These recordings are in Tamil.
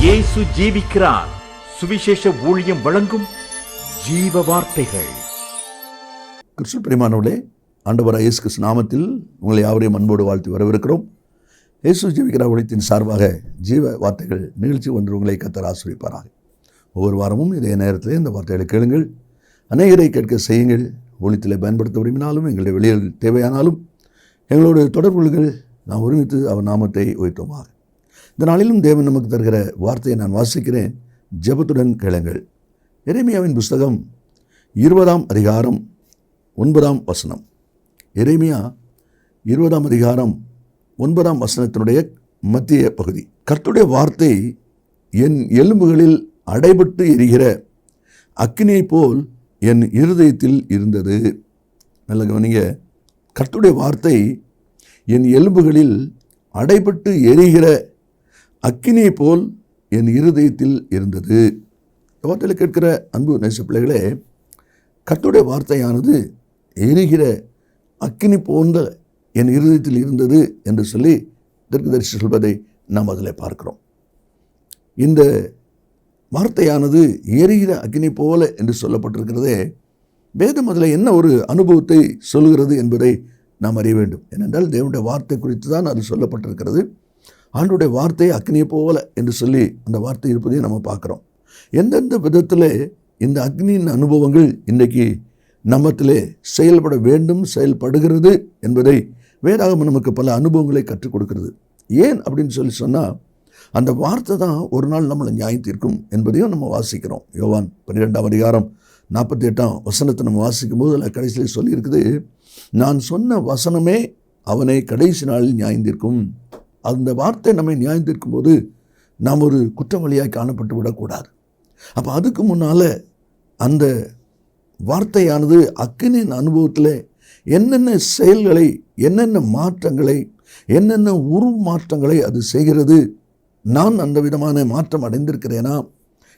இயேசு ஜீவிக்கிறார். சுவிசேஷ ஊழியம் வழங்கும் ஜீவ வார்த்தைகள். கிறிஸ்து பிரியமானவர்களே, ஆண்டவராகிய இயேசு கிறிஸ்து நாமத்தில் உங்களை யாவரையும் அன்போடு வாழ்த்தி வரவிருக்கிறோம். இயேசு ஜீவிக்கிறார் ஊழியத்தின் சார்பாக ஜீவ வார்த்தைகள் நிகழ்ச்சி ஒன்று உங்களை கர்த்தர் ஆசீர்வதிப்பாராக. ஒவ்வொரு வாரமும் இதே நேரத்தில் இந்த வார்த்தைகளை கேளுங்கள், அநேகரை கேட்க செய்யுங்கள். ஊழியத்தில் பயன்படுத்த விரும்பினாலும், எங்களுடைய வெளியில் தேவையானாலும் எங்களோடு தொடர்பு கொள்ளுங்கள். நாம் ஒருமித்து அவர் நாமத்தை உயர்த்துவோமாக. இந்த நாளிலும் தேவன் நமக்கு தருகிற வார்த்தையை நான் வாசிக்கிறேன், ஜெபத்துடன் கேளுங்கள். எரேமியாவின் புஸ்தகம் 20ஆம் அதிகாரம் 9ஆம் வசனம். எரேமியா 20ஆம் அதிகாரம் 9ஆம் வசனத்தினுடைய மத்திய பகுதி. கர்த்தருடைய வார்த்தை என் எலும்புகளில் அடைபட்டு எரிகிற அக்கினியைப் போல் என் இருதயத்தில் இருந்தது. நல்ல கவனிங்க, கர்த்தருடைய வார்த்தை என் எலும்புகளில் அடைபட்டு எரிகிற அக்கினியை போல் என் இருதயத்தில் இருந்தது. வார்த்தையில் கேட்கிற அன்பு நேச பிள்ளைகளே, கர்த்தருடைய வார்த்தையானது எரிகிற அக்கினி போன்ற என் இருதயத்தில் இருந்தது என்று சொல்லி தீர்க்கதரிசி சொல்வதை நாம் அதில் பார்க்கிறோம். இந்த வார்த்தையானது எரிகிற அக்கினி போல என்று சொல்லப்பட்டிருக்கிறதே, வேதம் அதில் என்ன ஒரு அனுபவத்தை சொல்கிறது என்பதை நாம் அறிய வேண்டும். ஏனென்றால் தேவனுடைய வார்த்தை குறித்து தான் அது சொல்லப்பட்டிருக்கிறது. ஆண்டவருடைய வார்த்தை அக்னியை போல என்று சொல்லி அந்த வார்த்தை இருப்பதையும் நம்ம பார்க்குறோம். எந்தெந்த விதத்தில் இந்த அக்னியின் அனுபவங்கள் இன்றைக்கு நம்மத்திலே செயல்பட வேண்டும், செயல்படுகிறது என்பதை வேதாகமம் நமக்கு பல அனுபவங்களை கற்றுக் கொடுக்கிறது. ஏன் அப்படின்னு சொன்னால், அந்த வார்த்தை தான் ஒரு நாள் நம்மளை நியாயம் தீர்க்கும் என்பதையும் நம்ம வாசிக்கிறோம். யோவான் 12ஆம் அதிகாரம் 48ஆம் வசனத்தை நம்ம வாசிக்கும் போது அதில் கடைசியில் சொல்லியிருக்குது, நான் சொன்ன வசனமே அவனை கடைசி நாளில் நியாயம் தீர்க்கும். அந்த வார்த்தை நம்மை நியாயம் தீர்க்கும் போது நாம் ஒரு குற்றவாளியாய் காணப்பட்டு விடக்கூடாது. அப்போ அதுக்கு முன்னால் அந்த வார்த்தையானது அக்கினியின் அனுபவத்தில் என்னென்ன செயல்களை, என்னென்ன மாற்றங்களை, என்னென்ன உருமாற்றங்களை அது செய்கிறது, நான் அந்த விதமான மாற்றம் அடைந்திருக்கிறேனா,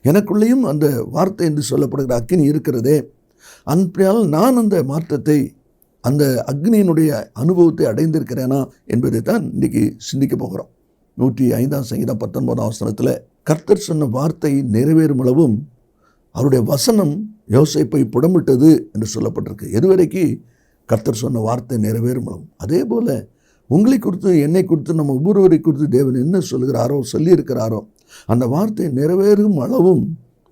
எனக்குள்ளேயும் அந்த வார்த்தை என்று சொல்லப்படுகிற அக்கினி இருக்கிறதே, அன்பினால் நான் அந்த மாற்றத்தை, அந்த அக்னியினுடைய அனுபவத்தை அடைந்திருக்கிறேனா என்பதை தான் இன்றைக்கி சிந்திக்க போகிறோம். 105ஆம் சங்கீதம் 19ஆம் வசனத்தில் கர்த்தர் சொன்ன வார்த்தை நிறைவேறும் அளவும் அவருடைய வசனம் யோசேப்பை புடமிட்டது என்று சொல்லப்பட்டிருக்கு. எதுவரைக்கு கர்த்தர் சொன்ன வார்த்தை நிறைவேறும் அளவும். அதே போல் உங்களை குறித்து, என்னை குறித்து, நம்ம ஒவ்வொருவரை குறித்து தேவன் என்ன சொல்லுகிறாரோ, சொல்லியிருக்கிறாரோ, அந்த வார்த்தை நிறைவேறும் அளவும்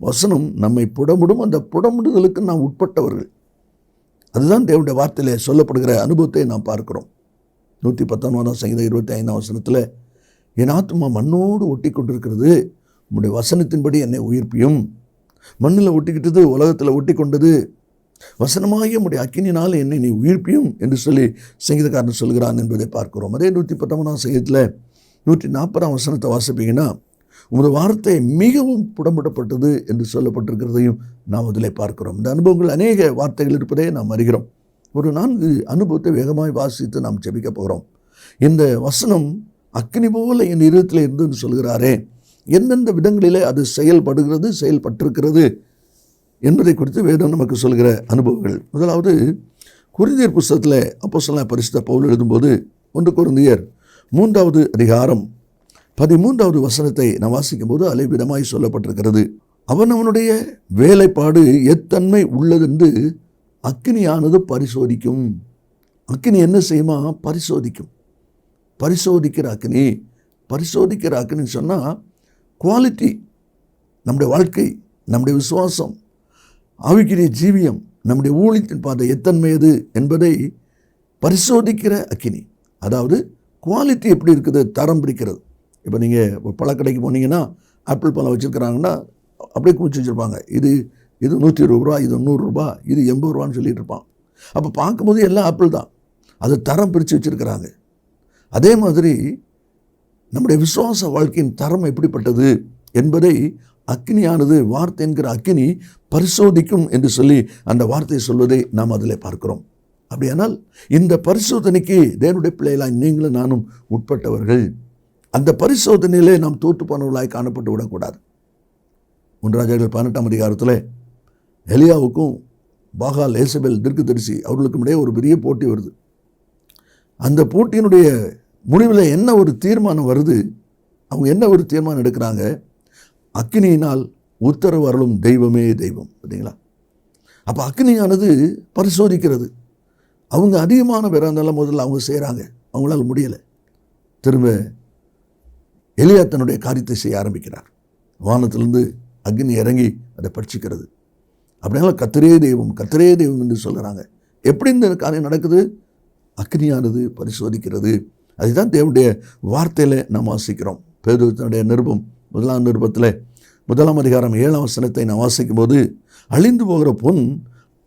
வசனம் நம்மை புடமிடும். அந்த புடமிடுதலுக்கு நாம் உட்பட்டவர்கள். அதுதான் தேவனுடைய வார்த்தையிலே சொல்லப்படுகிற அனுபவத்தை நாம் பார்க்கிறோம். 119ஆம் சங்கீதம் 25ஆம் வசனத்தில் என் ஆத்துமா மண்ணோடு ஒட்டி கொண்டிருக்கிறது, உம்முடைய வசனத்தின்படி என்னை உயிர்ப்பியும். மண்ணில் ஒட்டிக்கிட்டது, உலகத்தில் ஒட்டி கொண்டது, வசனமாகிய உம்முடைய அக்கினினால் என்னை நீ உயிர்ப்பியும் என்று சொல்லி சங்கீதக்காரன் சொல்கிறான் என்பதை பார்க்கிறோம். அதே 119ஆம் சங்கீதத்தில் 140ஆம் வசனத்தை வாசிப்பீங்கன்னா, உமது வார்த்தை மிகவும் புடமிடப்பட்டது என்று சொல்லப்பட்டிருக்கிறதையும் நாம் அதில் பார்க்கிறோம். இந்த அனுபவங்கள் அநேக வார்த்தைகள் இருப்பதை நாம் அறிகிறோம். ஒரு 4 அனுபவத்தை வேகமாய் வாசித்து நாம் ஜெபிக்க போகிறோம். இந்த வசனம் அக்கினி போல என் இருதயத்தில் இருந்து சொல்கிறாரே, எந்தெந்த விதங்களிலே அது செயல்படுகிறது, செயல்பட்டிருக்கிறது என்பதை குறித்து வேதம் நமக்கு சொல்கிற அனுபவங்கள். முதலாவது கொரிந்தியர் புஸ்தகத்தில் அப்போஸ்தலனாகிய பரிசுத்த பவுல் எழுதும்போது 1 கொரிந்தியர் 3ஆவது அதிகாரம் 13ஆவது வசனத்தை நான் வாசிக்கும் போது அலைவிதமாய் சொல்லப்பட்டிருக்கிறது, அவனுடைய வேலைப்பாடு எத்தன்மை உள்ளதென்று அக்கினியானது பரிசோதிக்கும். அக்கினி என்ன செய்யுமா? பரிசோதிக்கும். பரிசோதிக்கிற அக்கினி. பரிசோதிக்கிற அக்கினின்னு சொன்னால் குவாலிட்டி, நம்முடைய வாழ்க்கை, நம்முடைய விசுவாசம், ஆவிக்குரிய ஜீவியம், நம்முடைய ஊழியத்தின் பாதை எத்தன்மை எது என்பதை பரிசோதிக்கிற அக்கினி. அதாவது குவாலிட்டி எப்படி இருக்குது, தரம் பிரிக்கிறது. இப்போ நீங்கள் ஒரு பழக்கடைக்கு போனீங்கன்னா, ஆப்பிள் பழம் வச்சுருக்கிறாங்கன்னா அப்படியே குமிச்சு வச்சுருப்பாங்க. இது 120 ரூபா, இது 100 ரூபா, இது 80 ரூபான்னு சொல்லிட்டு இருப்பான். அப்போ பார்க்கும்போது எல்லாம் ஆப்பிள் தான், அது தரம் பிரித்து வச்சுருக்கிறாங்க. அதே மாதிரி நம்முடைய விசுவாச வாழ்க்கையின் தரம் எப்படிப்பட்டது என்பதை அக்கினியானது, வார்த்தை என்கிற அக்கினி பரிசோதிக்கும் என்று சொல்லி அந்த வார்த்தையை சொல்வதை நாம் அதில் பார்க்கிறோம். அப்படியானால் இந்த பரிசோதனைக்கு தேவனுடைய பிள்ளைகளாய் நீங்களும் நானும் உட்பட்டவர்கள். அந்த பரிசோதனையிலே நாம் தோற்று போனவர்களாய் காணப்பட்டு விடக்கூடாது. 1 ராஜாக்கள் 18ஆம் அதிகாரத்தில் எலியாவுக்கும் பாகால் ஏசபேல் தீர்க்கதரிசி அவர்களுக்கும் இடையே ஒரு பெரிய போட்டி வருது. அந்த போட்டியினுடைய முடிவில் என்ன ஒரு தீர்மானம் வருது, அவங்க என்ன ஒரு தீர்மானம் எடுக்கிறாங்க, அக்கினியினால் உத்தரவு அருளும் தெய்வமே தெய்வம். பார்த்தீங்களா? அப்போ அக்கினியானது பரிசோதிக்கிறது. அவங்க அதிகமான பேர் இருந்தாலும் முதல்ல அவங்க செய்கிறாங்க, அவங்களால முடியலை. திரும்ப எலியா தன்னுடைய காரியத்தை செய்ய ஆரம்பிக்கிறார். வானத்திலிருந்து அக்னி இறங்கி அதை பட்சிக்கிறது. அப்படினால கர்த்தரே தெய்வம், கர்த்தரே தெய்வம் என்று சொல்கிறாங்க. எப்படி இந்த காரியம் நடக்குது? அக்னியானது பரிசோதிக்கிறது. அதுதான் தேவனுடைய வார்த்தையில் நாம் வாசிக்கிறோம். பேதுருவினுடைய நிருபம் 1 நிருபத்தில் 1 அதிகாரம் 7 வசனத்தை நாம் வாசிக்கும் போது, அழிந்து போகிற பொன்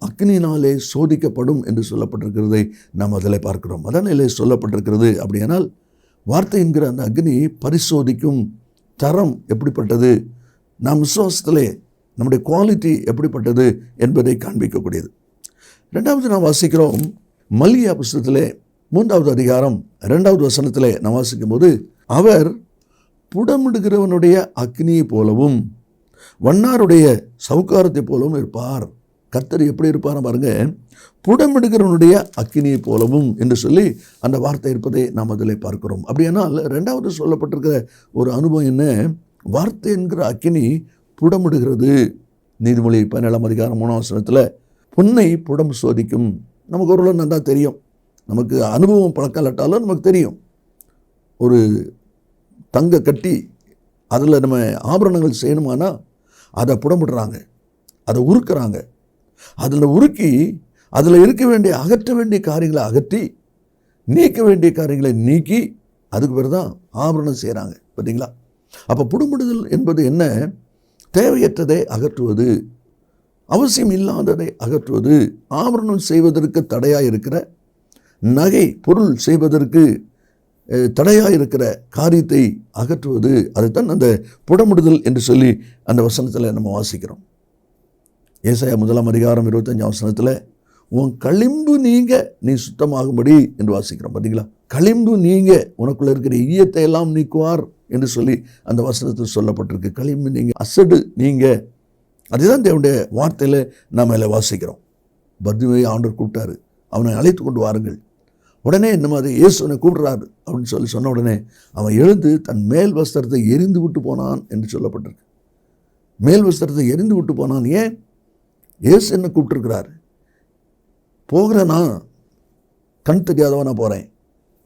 அக்னியினாலே சோதிக்கப்படும் என்று சொல்லப்பட்டிருக்கிறதை நாம் அதில் பார்க்கிறோம். அதனாலே சொல்லப்பட்டிருக்கிறது. அப்படியானால் வார்த்தை என்கிற அந்த அக்னி பரிசோதிக்கும் தரம் எப்படிப்பட்டது, நாம் விசுவாசத்திலே நம்முடைய குவாலிட்டி எப்படிப்பட்டது என்பதை காண்பிக்கக்கூடியது. 2வது நாம் வாசிக்கிறோம் மல்கியா புஸ்தகத்திலே 3வது அதிகாரம் 2வது வசனத்திலே நாம் வாசிக்கும் போது, அவர் புடமிடுகிறவனுடைய அக்னியை போலவும் வண்ணாருடைய சவுக்காரத்தை போலவும் இருப்பார். கர்த்தர் எப்படி இருப்பார் பாருங்க, புடமிடுகிறவனுடைய அக்கினியை போலவும் என்று சொல்லி அந்த வார்த்தை இருப்பதை நாம் அதில் பார்க்கிறோம். அப்படியானால் 2வது சொல்லப்பட்டிருக்கிற ஒரு அனுபவம் என்ன? வார்த்தை என்கிற அக்கினி புடமிடுகிறது. நீதிமொழி 17 அதிகாரம் 3 வசனத்தில் பொன்னை புடம் சோதிக்கும். நமக்கு ஒரு நல்லா தெரியும், நமக்கு அனுபவம் பழக்கம் இல்லாட்டாலும் நமக்கு தெரியும். ஒரு தங்க கட்டி அதில் நம்ம ஆபரணங்கள் செய்யணுமானா அதை புடமிடுறாங்க, அதை உருக்குறாங்க. அதில் உருக்கி அதில் இருக்க வேண்டிய அகற்ற வேண்டிய காரியங்களை அகற்றி நீக்க வேண்டிய காரியங்களை நீக்கி அதுக்கு பிறகு தான் ஆபரணம் செய்கிறாங்க. பார்த்தீங்களா? அப்போ புடமிடுதல் என்பது என்ன? தேவையற்றதை அகற்றுவது, அவசியம் இல்லாததை அகற்றுவது, ஆபரணம் செய்வதற்கு தடையாக இருக்கிற, நகை பொருள் செய்வதற்கு தடையாக இருக்கிற காரியத்தை அகற்றுவது. அதுதான் அந்த புடமிடுதல் என்று சொல்லி அந்த வசனத்தில் நம்ம வாசிக்கிறோம். ஏசாயா 1 அதிகாரம் 25 வசனத்தில் உன் களிம்பு நீங்க நீ சுத்தமாகும்படி என்று வாசிக்கிறோம். பார்த்தீங்களா? களிம்பு நீங்க உனக்குள்ள இருக்கிற ஈயத்தை எல்லாம் நீக்குவார் என்று சொல்லி அந்த வசனத்தில் சொல்லப்பட்டிருக்கு. களிம்பு நீங்க, அசடு நீங்க. அதுதான் தேவனுடைய வார்த்தையில் நாம் அதில் வாசிக்கிறோம். பர்திமையை ஆண்டவர் கூப்பிட்டாரு, அவனை அழைத்து கொண்டு வாருங்கள். உடனே இந்த மாதிரி இயேசுனை கூப்பிடுறாரு அப்படின்னு சொல்லி சொன்ன உடனே அவன் எழுந்து தன் மேல் வஸ்திரத்தை எரிந்து விட்டு போனான் என்று சொல்லப்பட்டிருக்கு. மேல் வஸ்திரத்தை எரிந்து விட்டு போனான். ஏன்? இயேசு என்ன கூப்பிட்டுருக்கிறாரு. போகிறேன்னா கண் தெரியாதவனாக போகிறேன்,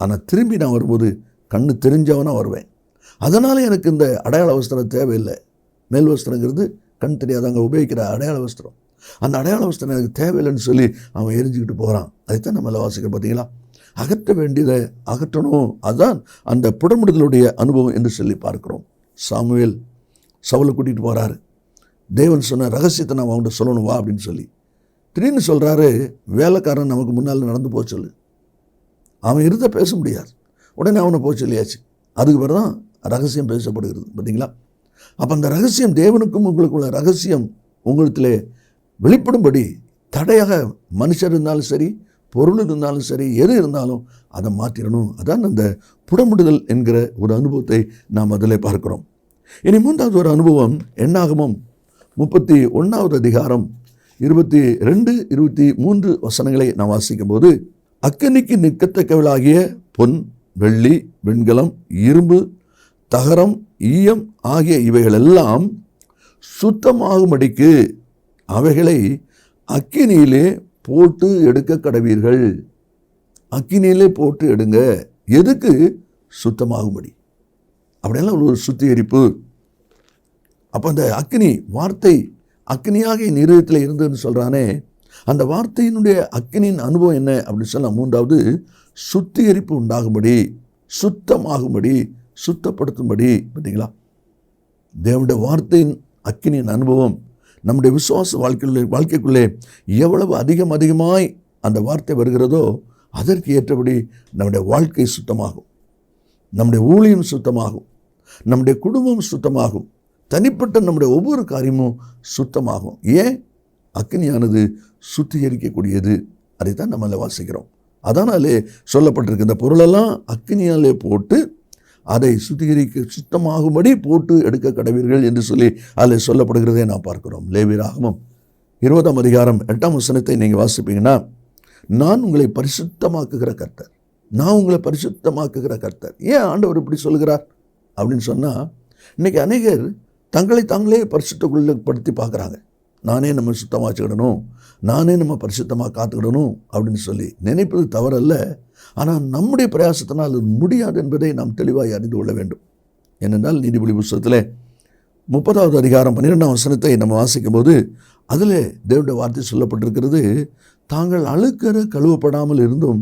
ஆனால் திரும்பி நான் வரும்போது கண்ணு தெரிஞ்சவனாக வருவேன். அதனால் எனக்கு இந்த அடையாள வஸ்திரம் தேவையில்லை. மேல் வஸ்திரங்கிறது கண் தெரியாதவங்க உபயோகிக்கிற அடையாள வஸ்திரம். அந்த அடையாள வஸ்திரம் எனக்கு தேவையில்லைன்னு சொல்லி அவன் எரிஞ்சுக்கிட்டு போகிறான். அதைத்தான் நம்மள வாசிக்கிறோம். பார்த்தீங்களா? அகற்ற வேண்டியதை அகற்றணும். அதுதான் அந்த புடமிடுதலுடைய அனுபவம் என்று சொல்லி பார்க்கிறோம். சாமுவேல் சவுலை கூட்டிகிட்டு போகிறாரு. தேவன் சொன்ன ரகசியத்தை நான் அவங்கள்ட்ட சொல்லணும் வா அப்படின்னு சொல்லி. திடீர்னு சொல்கிறாரு, வேலைக்காரன் நமக்கு முன்னால் நடந்து போக சொல்லு. அவன் இருந்த பேச முடியாது. உடனே அவனை போக சொல்லியாச்சு. அதுக்கு பிறகு தான் ரகசியம் பேசப்படுகிறது. பார்த்தீங்களா? அப்போ அந்த ரகசியம், தேவனுக்கும் உங்களுக்குள்ள ரகசியம் உங்களிடத்தில் வெளிப்படும்படி தடையாக மனுஷர் இருந்தாலும் சரி, பொருள் இருந்தாலும் சரி, எது இருந்தாலும் அதை மாற்றிடணும். அதான் அந்த புடமிடுதல் என்கிற ஒரு அனுபவத்தை நாம் அதில் பார்க்கிறோம். இனி 3வது ஒரு அனுபவம் என்னாகமம் 31 அதிகாரம் 22, 23 வசனங்களை நாம் வாசிக்கும் போது, அக்கினிக்கு நிற்கத்தக்கவளாகிய பொன், வெள்ளி, வெண்கலம், இரும்பு, தகரம், ஈயம் ஆகிய இவைகளெல்லாம் சுத்தமாகும்படிக்கு அவைகளை அக்கினியிலே போட்டு எடுக்க கடவீர்கள். அக்கினியிலே போட்டு எடுங்க. எதுக்கு? சுத்தமாகும்படி. அப்படியெல்லாம் ஒரு சுத்திகரிப்பு. அப்போ அந்த அக்கினி வார்த்தை அக்கினியாக என் இருதயத்தில் இருந்ததுன்னு சொல்கிறானே, அந்த வார்த்தையினுடைய அக்கினியின் அனுபவம் என்ன அப்படின்னு சொன்னால், 3வது சுத்திகரிப்பு உண்டாகும்படி, சுத்தமாகும்படி, சுத்தப்படுத்தும்படி. பார்த்தீங்களா? தேவனுடைய வார்த்தையின் அக்கினியின் அனுபவம் நம்முடைய விசுவாச வாழ்க்கைக்குள்ளே எவ்வளவு அதிகமாய் அந்த வார்த்தை வருகிறதோ அதற்கு ஏற்றபடி நம்முடைய வாழ்க்கை சுத்தமாகும், நம்முடைய ஊழியம் சுத்தமாகும், நம்முடைய குடும்பம் சுத்தமாகும், தனிப்பட்ட நம்முடைய ஒவ்வொரு காரியமும் சுத்தமாகும். ஏன்? அக்கினியானது சுத்திகரிக்கக்கூடியது. அதைத்தான் நம்மள வாசிக்கிறோம். அதனாலே சொல்லப்பட்டிருக்கு, இந்த பொருளெல்லாம் அக்கினியாலே போட்டு அதை சுத்திகரிக்க சுத்தமாகும்படி போட்டு எடுக்க கடவீர்கள் என்று சொல்லி அதில் சொல்லப்படுகிறதே நாம் பார்க்கிறோம். லேவியராகமம் 20 அதிகாரம் 8 வசனத்தை நீங்கள் வாசிப்பீங்கன்னா, நான் உங்களை பரிசுத்தமாக்குகிற கர்த்தர், நான் உங்களை பரிசுத்தமாக்குகிற கர்த்தர். ஏன் ஆண்டவர் இப்படி சொல்கிறார் அப்படின்னு சொன்னால், இன்றைக்கி அநேகர் தங்களை தாங்களே பரிசுத்தப்படுத்தி பார்க்குறாங்க. நானே நம்ம சுத்தமாக வச்சுக்கிடணும், நானே நம்ம பரிசுத்தமாக காத்துக்கிடணும் அப்படின்னு சொல்லி நினைப்பது தவறல்ல. ஆனால் நம்முடைய பிரயாசத்தினால் அது முடியாது என்பதை நாம் தெளிவாக அறிந்து கொள்ள வேண்டும். ஏனென்றால் நீதிபதி புஸ்தகத்தில் 30வது அதிகாரம் 12ஆம் வசனத்தை நம்ம வாசிக்கும் போது அதில் தேவனுடைய வார்த்தை சொல்லப்பட்டிருக்கிறது. தாங்கள் அழுக்கிற கழுவப்படாமல் இருந்தும்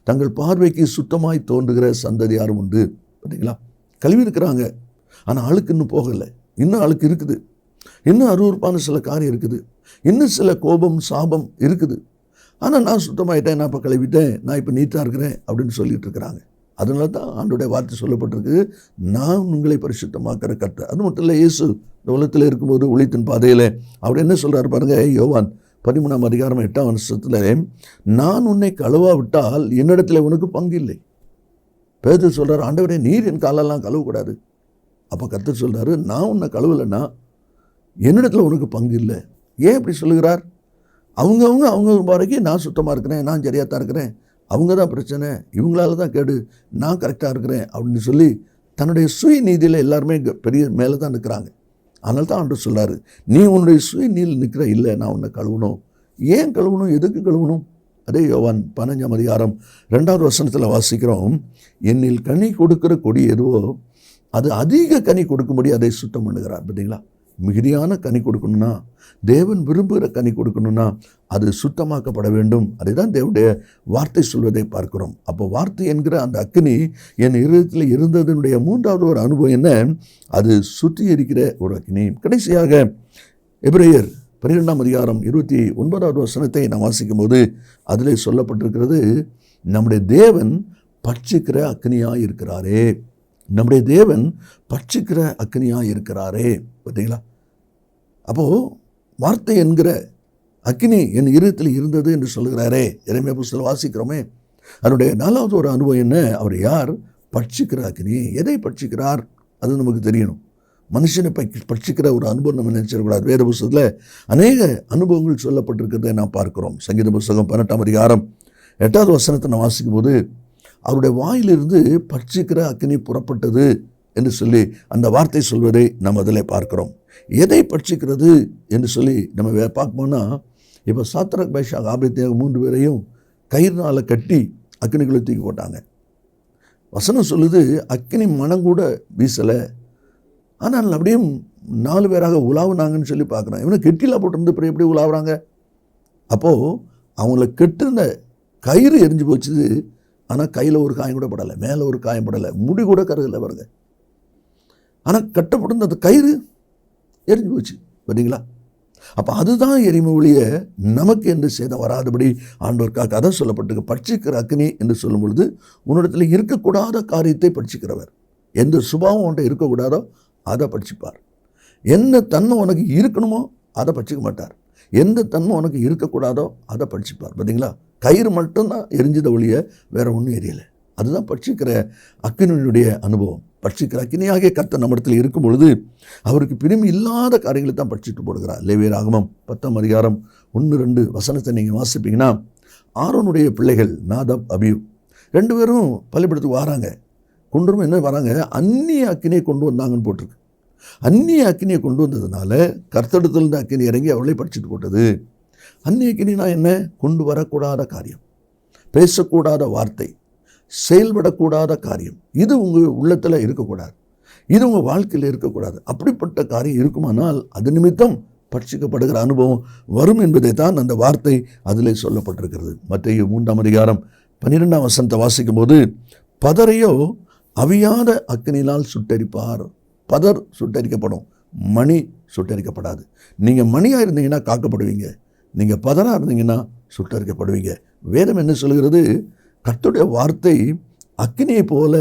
தங்கள் பார்வைக்கு சுத்தமாய் தோன்றுகிற சந்ததியாரும் உண்டு. பார்த்தீங்களா, கழுவி இருக்கிறாங்க, ஆனால் அழுக்கு இன்னும் போகலை, இன்னும் அழுக்கு இருக்குது, இன்னும் அருவருப்பான சில காரியம் இருக்குது, இன்னும் சில கோபம் சாபம் இருக்குது. ஆனால் நான் சுத்தமாயிட்டேன், நான் இப்போ கழுவிட்டேன், நான் இப்போ நீட்டாக இருக்கிறேன் அப்படின்னு சொல்லிட்டு இருக்கிறாங்க. அதனால தான் ஆண்டோடைய வார்த்தை சொல்லப்பட்டிருக்கு, நான் உங்களை பரிசுத்தமாக்கிற கர்த்தர். அது மட்டும் இல்லை, இயேசு இந்த உலகத்தில் இருக்கும்போது ஒளித்தின் பாதையில் அவர் என்ன சொல்கிறார் பாருங்க. யோவான் 13ஆம் அதிகாரம் 8ஆம் வசனத்தில், நான் உன்னை கழுவாவிட்டால் என்னிடத்தில் உனக்கு பங்கு இல்லை. பேதுரு சொல்கிறார், ஆண்டவரே நீர் என் காலெல்லாம் கழுவக்கூடாது. அப்போ கர்த்தர் சொல்கிறாரு, நான் உன்னை கழுவலைன்னா என்னிடத்தில் உனக்கு பங்கு இல்லை. ஏன் இப்படி சொல்லுகிறார்? அவங்க வரைக்கும் நான் சுத்தமாக இருக்கிறேன், நான் சரியாக தான் இருக்கிறேன், அவங்க தான் பிரச்சனை, இவங்களால தான் கேடு, நான் கரெக்டாக இருக்கிறேன் அப்படின்னு சொல்லி தன்னுடைய சுய நீதியில் எல்லாருமே பெரிய மேலே தான் நிற்கிறாங்க. அதனால தான் ஆண்டவர் சொல்கிறார், நீ உன்னுடைய சுய நீதியில் நிற்கிற, இல்லை நான் உன்னை கழுவணும். ஏன் கழுவணும், எதுக்கு கழுவணும்? அதே யோவான் 15ஆம் அதிகாரம் 2வது வசனத்தில் வாசிக்கிறோம், என்னில் கனி கொடுக்கிற கொடி எதுவோ அது அதிக கனி கொடுக்கும்படி அதை சுத்தம் பண்ணுகிறார். பார்த்தீங்களா, மிகுதியான கனி கொடுக்கணும்னா, தேவன் விரும்புகிற கனி கொடுக்கணும்னா அது சுத்தமாக்கப்பட வேண்டும். அதை தான் தேவனுடைய வார்த்தை சொல்வதை பார்க்கிறோம். அப்போ வார்த்தை என்கிற அந்த அக்கினி என் இருதயத்தில் இருந்ததனுடைய 3வது ஒரு அனுபவம் என்ன? அது சுத்திகரிக்கிற ஒரு அக்கினி. கடைசியாக எபிரேயர் 12ஆம் அதிகாரம் 29வது வசனத்தை நாம் வாசிக்கும் போது அதிலே சொல்லப்பட்டிருக்கிறது, நம்முடைய தேவன் பட்சிக்கிற அக்கினியாக இருக்கிறாரே, நம்முடைய தேவன் பட்சிக்கிற அக்கினியாக இருக்கிறாரே. பார்த்தீங்களா, அப்போது வார்த்தை என்கிற அக்கினி என் இருதயத்தில் இருந்தது என்று சொல்லுகிறாரே. எரேமியா புஸ்தகத்தில் வாசிக்கிறோமே. அதனுடைய 4வது ஒரு அனுபவம் என்ன? அவர் யார்? பட்சிக்கிற அக்கினி. எதை பட்சிக்கிறார் அது நமக்கு தெரியணும். மனுஷனை பட்சிக்கிற ஒரு அனுபவம் நம்ம நினைச்சிடக்கூடாது. வேத புஸ்தகத்தில் அநேக அனுபவங்கள் சொல்லப்பட்டிருக்கிறதை நாம் பார்க்கிறோம். சங்கீத புஸ்தகம் 18ஆம் அதிகாரம் 8வது வசனத்தை நான் வாசிக்கும் போது அவருடைய வாயிலிருந்து பட்சிக்கிற அக்கினி புறப்பட்டது என்று சொல்லி அந்த வார்த்தை சொல்வதை நம்ம அதில் பார்க்கிறோம். எதை பட்சிக்கிறது என்று சொல்லி நம்ம பார்க்கணும்னா, இப்போ சாத்ராக் மேஷாக் ஆபேத்நேகோ 3 பேரையும் கயிறுனால கட்டி அக்கினிக்குள்ளே தூக்கி போட்டாங்க. வசனம் சொல்லுது, அக்கினி மனம் கூட வீசலை, ஆனால் அப்படியே 4 பேராக உலாவுனாங்கன்னு சொல்லி பார்க்குறோம். இவனை கெட்டியில் போட்டிருந்து அப்புறம் எப்படி உலாவுறாங்க? அப்போது அவங்கள கெட்டுன கயிறு எரிஞ்சு போச்சுது. ஆனால் கையில் ஒரு காயம் கூட படலை, மேலே ஒரு காயம் படலை, முடி கூட கருகலை பாருங்க. ஆனால் கட்டப்பட்டிருந்த அந்த கயிறு எரிஞ்சு போச்சு. பார்த்தீங்களா? அப்போ அதுதான் எரிமை ஒழிய நமக்கு என்று சேதம் வராதபடி ஆண்டவருக்காக அதான் சொல்லப்பட்டிருக்கு. பட்சிக்கிற அக்கினி என்று சொல்லும் பொழுது உன்னிடத்தில் இருக்கக்கூடாத காரியத்தை பட்சிக்கிறவர். எந்த சுபாவம் ஒன்றை இருக்கக்கூடாதோ அதை பட்சிப்பார். என்ன தன்மை உனக்கு இருக்கணுமோ அதை பட்சிக்க மாட்டார். எந்த தன்மை உனக்கு இருக்கக்கூடாதோ அதை பட்சிப்பார். பார்த்தீங்களா? கயிறு மட்டும்தான் எரிஞ்சதை ஒழிய வேற ஒன்றும் எரியலை. அதுதான் பட்சிக்கிற அக்கினியுடைய அனுபவம். பட்சிக்கிற அக்கினியாகிய கர்த்தர் நம்மிடத்தில் இருக்கும் பொழுது அவருக்கு பிரிமி இல்லாத காரியங்களை தான் பட்சித்து போடுகிறார். லேவியராகமம் 10ஆம் அதிகாரம் 1-2 வசனத்தை நீங்கள் வாசிப்பீங்கன்னா, ஆரோனுடைய பிள்ளைகள் நாதாப் அபியூ 2 பேரும் பலிபீடத்துக்கு வராங்க. கொண்டு என்ன வராங்க? அந்நிய அக்கினியை கொண்டு வந்தாங்கன்னு போட்டிருக்கு. அந்நிய அக்கினியை கொண்டு வந்ததுனால கர்த்தரிடத்திலிருந்து அக்கினி இறங்கி அவளை பட்சித்து போட்டது. அந்நிய அக்கினினா என்ன? கொண்டு வரக்கூடாத காரியம், பேசக்கூடாத வார்த்தை, செயல்படக்கூடாத காரியம். இது உங்கள் உள்ளத்தில் இருக்கக்கூடாது, இது உங்கள் வாழ்க்கையில் இருக்கக்கூடாது. அப்படிப்பட்ட காரியம் இருக்குமானால் அது நிமித்தம் பட்சிக்கப்படுகிற அனுபவம் வரும் என்பதை தான் அந்த வார்த்தை அதில் சொல்லப்பட்டிருக்கிறது. மத்தேயு 3ஆம் அதிகாரம் 12ஆம் வசனத்தை வாசிக்கும் போது, பதரையோ அவியாத அக்கினியினால் சுட்டரிப்பார். பதர் சுட்டரிக்கப்படும், மணி சுட்டரிக்கப்படாது. நீங்கள் மணியாக இருந்தீங்கன்னா காக்கப்படுவீங்க, நீங்கள் பதராக இருந்தீங்கன்னா சுட்டரிக்கப்படுவீங்க. வேதம் என்ன சொல்கிறது? கர்த்தருடைய வார்த்தை அக்கினியை போல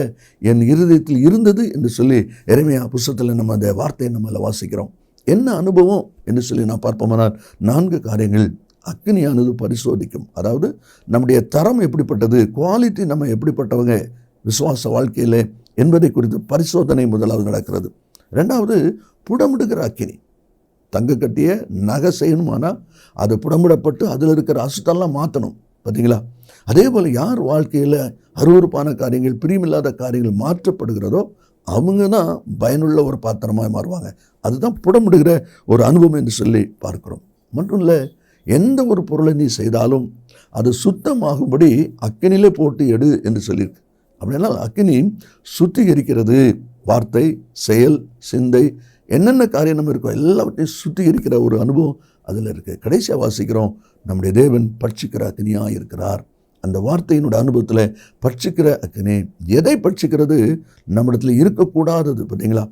என் இருதயத்தில் இருந்தது என்று சொல்லி எரேமியா புஸ்தகத்தில் நம்ம அந்த வார்த்தையை நம்மள வாசிக்கிறோம். என்ன அனுபவம் என்று சொல்லி நான் பார்ப்போமானால் 4 காரியங்கள் அக்கினியானது பரிசோதிக்கும். அதாவது நம்முடைய தரம் எப்படிப்பட்டது, குவாலிட்டி நம்ம எப்படிப்பட்டவங்க விசுவாச வாழ்க்கையில் என்பதை குறித்து பரிசோதனை முதலாவது நடக்கிறது. 2வது புடமிடுகிற அக்கினி. தங்க கட்டிய நகை செய்யணுமானால் அது புடமிடப்பட்டு அதில் இருக்கிற அசுத்தெல்லாம் மாற்றணும். பார்த்தீங்களா? அதே போல் யார் வாழ்க்கையில் அருவருப்பான காரியங்கள், பிரியமில்லாத காரியங்கள் மாற்றப்படுகிறதோ அவங்க தான் பயனுள்ள ஒரு பாத்திரமாக மாறுவாங்க. அதுதான் புடமிடுகிற ஒரு அனுபவம் என்று சொல்லி பார்க்கிறோம். மட்டும் இல்லை, எந்த ஒரு பொருளை நீ செய்தாலும் அது சுத்தமாகும்படி அக்கினியிலே போட்டு எடு என்று சொல்லியிருக்கு. அப்படின்னா அக்கினி சுத்திகரிக்கிறது. வார்த்தை, செயல், சிந்தை, என்னென்ன காரியம் நம்ம இருக்கோ எல்லாவற்றையும் சுத்திகரிக்கிற ஒரு அனுபவம் அதில் இருக்குது. கடைசியாக வாசிக்கிறோம், நம்முடைய தேவன் பட்சிக்கிற அக்கினியாக இருக்கிறார். அந்த வார்த்தையினுடைய அனுபவத்தில் பட்சிக்கிற அக்கினி. எதை பட்சிக்கிறது? நம்மிடத்தில் இருக்கக்கூடாதது. பார்த்தீங்களா,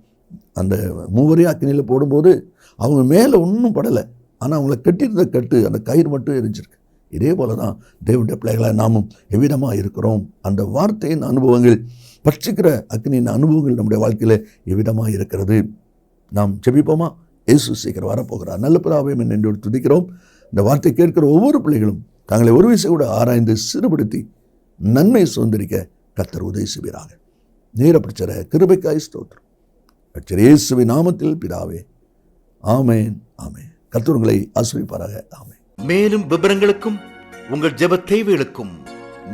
அந்த மூவரையும் அக்கினியில் போடும்போது அவங்க மேலே ஒன்றும் படலை, ஆனால் அவங்கள கட்டியிருந்த கட்டு, அந்த கயிறு மட்டும் எரிஞ்சிருக்கு. இதே போல தான் தேவனுடைய பிள்ளைகளாக நாமும் எவ்விதமாக இருக்கிறோம். அந்த வார்த்தையின் அனுபவங்கள், பட்சிக்கிற அக்கினியின் அனுபவங்கள் நம்முடைய வாழ்க்கையில் எவ்விதமாக இருக்கிறது. நாம் ஜெபிப்போமா? இயேசு சீக்கிரம் வரப்போகிறார். நல்ல பிதாவே, என்று துதிக்கிறோம். இந்த வார்த்தை கேட்கிற ஒவ்வொரு பிள்ளைகளும் தங்களை ஒரு விஷயம் கூட ஆராய்ந்து சிறுபடுத்தி நன்மை சுதந்திரிக்க கர்த்தர் உதவி செய்வீராக. நேரப்பிடிச்சர கிருபைக்காய் ஸ்தோத்திரம். கர்த்தர் இயேசுவின் நாமத்தில் பிதாவே, ஆமேன், ஆமேன். கர்த்தர் உங்களை ஆசீர்வதிப்பாராக. ஆமேன். மேலும் விவரங்களுக்கும் உங்கள் ஜெப தேவைகளுக்கும்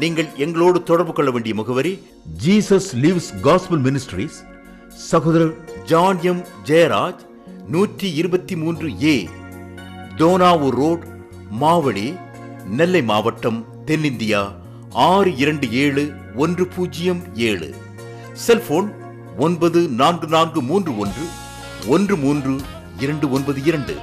நீங்கள் எங்களோடு தொடர்பு கொள்ள வேண்டிய முகவரி: ஜீசஸ் லிவ்ஸ் காஸ்பல் மினிஸ்ட்ரீஸ், சகோதரர் John M Jeyaraj, 123A Dohnavur road, Mavadi, Nellai மாவட்டம், தென்னிந்தியா 627107. செல்போன் 9443113292.